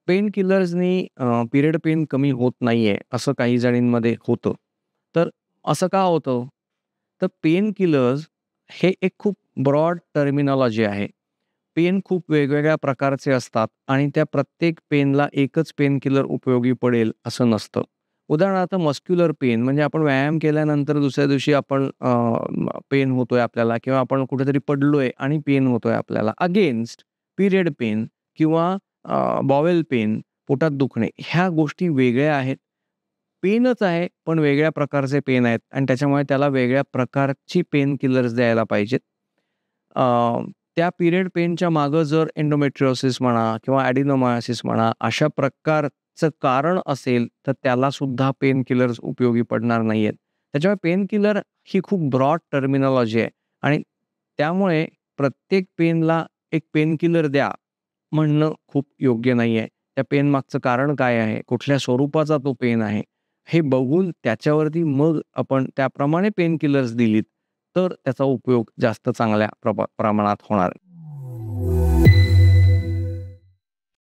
Pen किलर्सनी period pen कमी होत नाहीये, असं काही जणींमध्ये होतं. तर असं का होतं? तर पेन किलर्स हे एक खूप ब्रॉड टर्मिनॉलॉजी आहे. पेन खूप वेगवेगळ्या प्रकारचे असतात आणि त्या प्रत्येक पेनला एकच पेन किलर उपयोगी पडेल असं नसतं. उदाहरणार्थ मस्क्युलर पेन म्हणजे आपण व्यायाम केल्यानंतर दुसऱ्या दिवशी आपण पेन होतोय आपल्याला किंवा आपण कुठेतरी पडलोय आणि पेन होतोय आपल्याला. अगेन्स्ट पिरियड पेन किंवा बॉवेल पेन, पोटात दुखणे, ह्या गोष्टी वेगळ्या आहेत. पेनच आहे, पण वेगळ्या प्रकारचे पेन आहेत आणि त्याच्यामुळे त्याला वेगळ्या प्रकारची पेन किलर्स द्यायला पाहिजेत. अ, त्या पिरियड पेनच्या मागे जर एंडोमेट्रियोसिस म्हणा किंवा ॲडिनोमायोसिस म्हणा, अशा प्रकारचं कारण असेल, तर त्याला सुद्धा पेन किलर्स उपयोगी पडणार नाहीयेत. त्याच्यामुळे पेन किलर ही खूप ब्रॉड टर्मिनॉलॉजी आहे आणि त्यामुळे प्रत्येक पेनला एक पेन किलर द्या, म्हणणं खूप योग्य नाहीये. त्या पेनमागचं कारण काय आहे? कुठल्या स्वरूपाचा तो पेन आहे? हे बघून त्याच्यावरती मग आपण त्याप्रमाणे पेन किलर्स दिलीत, तर त्याचा उपयोग जास्त चांगल्या प्रमाणात होणार.